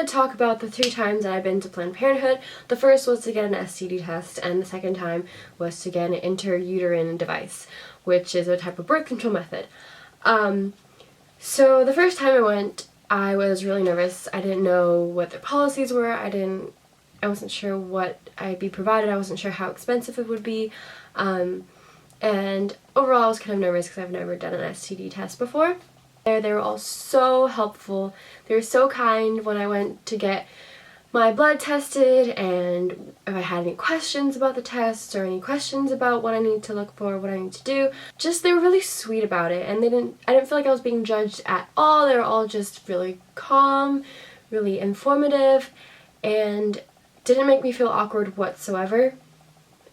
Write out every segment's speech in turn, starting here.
to talk about the 3 times that I've been to Planned Parenthood. The first was to get an STD test, and the second time was to get an intrauterine device, which is a type of birth control method. So the first time I went, I was really nervous. I didn't know what their policies were. I wasn't sure what I'd be provided. I wasn't sure how expensive it would be. And overall I was kind of nervous because I've never done an STD test before. They were all so helpful. They were so kind when I went to get my blood tested, and if I had any questions about the tests or any questions about what I need to look for, what I need to do. Just, they were really sweet about it, and I didn't feel like I was being judged at all. They were all just really calm, really informative, and didn't make me feel awkward whatsoever.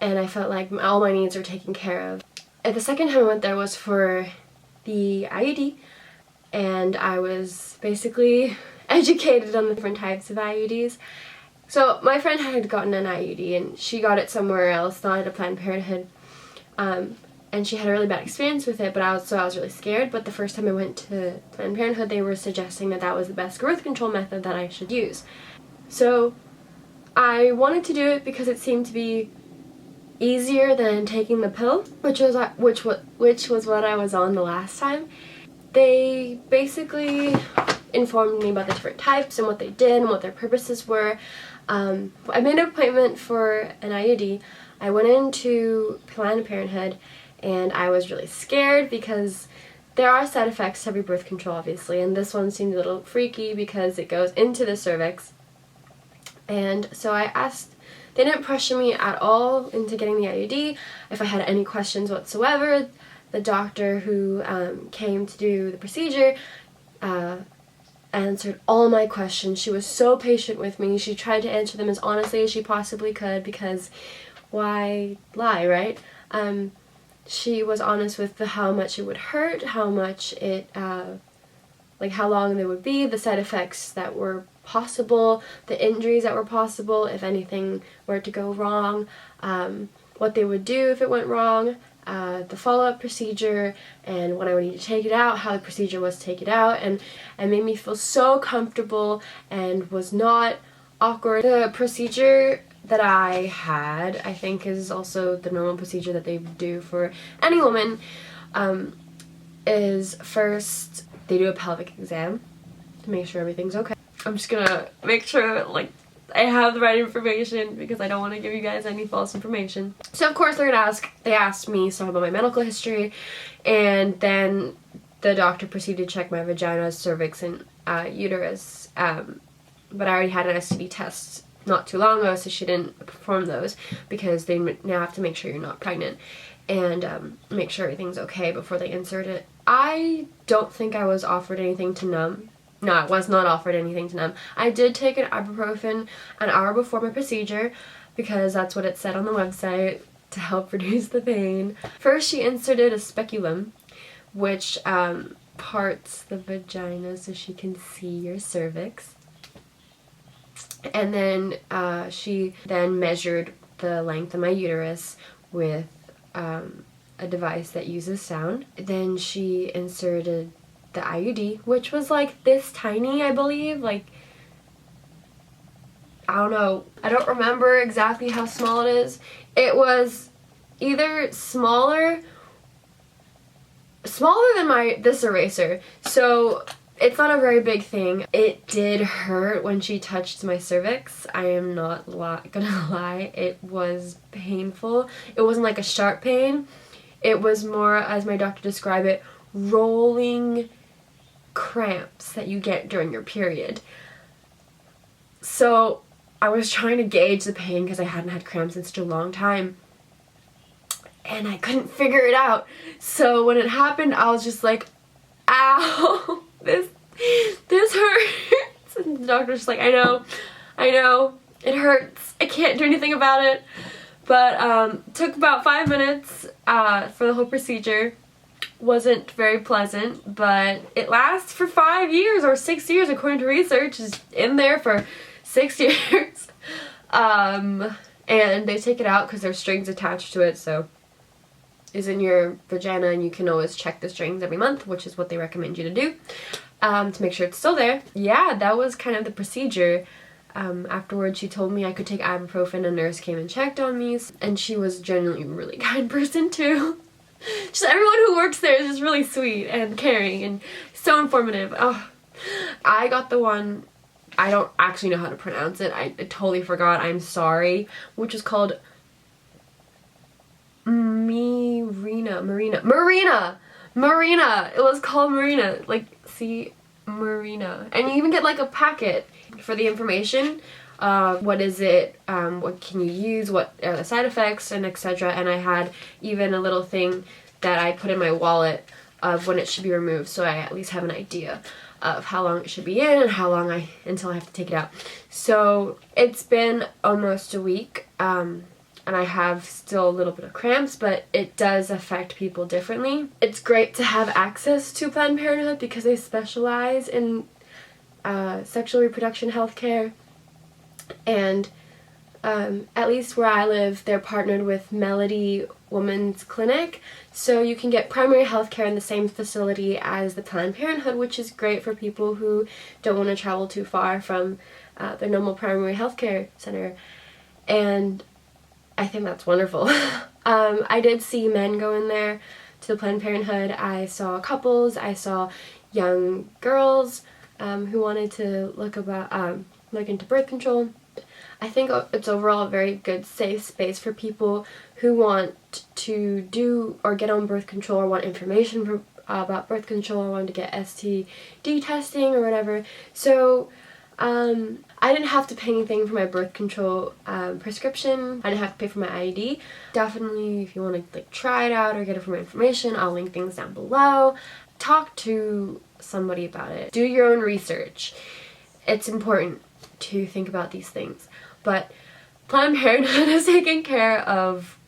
And I felt like all my needs were taken care of. And the second time I went there was for the IUD, and I was basically educated on the different types of IUDs. So my friend had gotten an IUD, and she got it somewhere else, not at a Planned Parenthood, and she had a really bad experience with it, but I was really scared. But the first time I went to Planned Parenthood, they were suggesting that that was the best birth control method that I should use. So I wanted to do it because it seemed to be easier than taking the pill, which was what I was on the last time. They basically informed me about the different types and what they did and what their purposes were. I made an appointment for an IUD. I went into Planned Parenthood, and I was really scared because there are side effects to every birth control, obviously, and this one seemed a little freaky because it goes into the cervix. And so I asked, they didn't pressure me at all into getting the IUD. If I had any questions whatsoever, the doctor who came to do the procedure answered all my questions. She was so patient with me. She tried to answer them as honestly as she possibly could, because why lie, right? She was honest with how much it would hurt, how much it, like how long they would be, the side effects that were possible, the injuries that were possible if anything were to go wrong, what they would do if it went wrong, the follow-up procedure, and when I would need to take it out, how the procedure was to take it out, and it made me feel so comfortable and was not awkward. The procedure that I had, I think, is also the normal procedure that they do for any woman, is first they do a pelvic exam to make sure everything's okay. I'm just gonna make sure, like, I have the right information because I don't want to give you guys any false information. So of course they asked me some about my medical history, and then the doctor proceeded to check my vagina, cervix, and uterus. But I already had an STD test not too long ago, so she didn't perform those because they now have to make sure you're not pregnant and make sure everything's okay before they insert it. I don't think I was offered anything to numb. No, I was not offered anything to numb. I did take an ibuprofen an hour before my procedure because that's what it said on the website, to help reduce the pain. First, she inserted a speculum, which parts the vagina so she can see your cervix. And then she then measured the length of my uterus with a device that uses sound. Then she inserted the IUD, which was like this tiny, I believe, like, I don't know, I don't remember exactly how small it is. It was either smaller than this eraser, so it's not a very big thing. It did hurt when she touched my cervix. I am not gonna lie, it was painful. It wasn't like a sharp pain. It was more, as my doctor described it, rolling cramps that you get during your period. So I was trying to gauge the pain because I hadn't had cramps in such a long time, and I couldn't figure it out. So when it happened, I was just like, ow, this hurts. And the doctor's just like, I know, it hurts. I can't do anything about it. But took about 5 minutes for the whole procedure. Wasn't very pleasant, but it lasts for 5 years or 6 years according to research. Is in there for 6 years. And they take it out because there's strings attached to it, so it's in your vagina, and you can always check the strings every month, which is what they recommend you to do. to make sure it's still there. Yeah, that was kind of the procedure. Afterwards, she told me I could take ibuprofen. A nurse came and checked on me, and she was genuinely a really kind person too. Just everyone who works there is just really sweet and caring and so informative. Oh, I got the one, I don't actually know how to pronounce it. I totally forgot. I'm sorry. Which is called Marina. It was called Marina. Like, see, Marina. And you even get like a packet for the information. What is it, what can you use, what are the side effects, and etc. And I had even a little thing that I put in my wallet of when it should be removed, so I at least have an idea of how long it should be in and how long until I have to take it out. So it's been almost a week, and I have still a little bit of cramps, but it does affect people differently. It's great to have access to Planned Parenthood because they specialize in sexual reproduction health care. And at least where I live, they're partnered with Melody Women's Clinic, so you can get primary health care in the same facility as the Planned Parenthood, which is great for people who don't want to travel too far from their normal primary health care center. And I think that's wonderful. I did see men go in there to the Planned Parenthood. I saw couples, I saw young girls who wanted to look into birth control. I think it's overall a very good, safe space for people who want to do or get on birth control or want information about birth control or want to get STD testing or whatever. So I didn't have to pay anything for my birth control prescription. I didn't have to pay for my IUD. Definitely, if you want to like try it out or get it for more information, I'll link things down below. Talk to somebody about it. Do your own research. It's important to think about these things. But Planned Parenthood has taken care of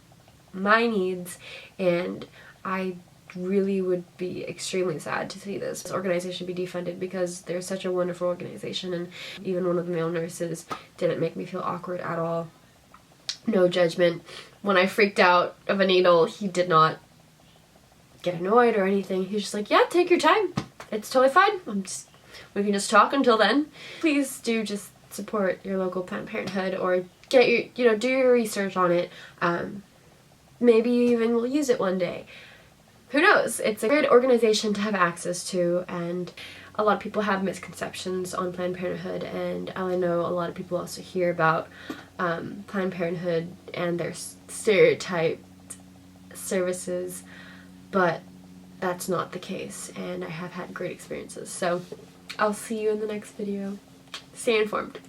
my needs, and I really would be extremely sad to see this organization be defunded because they're such a wonderful organization, and even one of the male nurses didn't make me feel awkward at all. No judgment. When I freaked out of a needle, he did not get annoyed or anything. He was just like, yeah, take your time. It's totally fine. We can just talk until then. Please do just support your local Planned Parenthood or get your, do your research on it. Maybe you even will use it one day. Who knows? It's a good organization to have access to, and a lot of people have misconceptions on Planned Parenthood, and I know a lot of people also hear about Planned Parenthood and their stereotyped services, but that's not the case, and I have had great experiences. So I'll see you in the next video. Stay informed.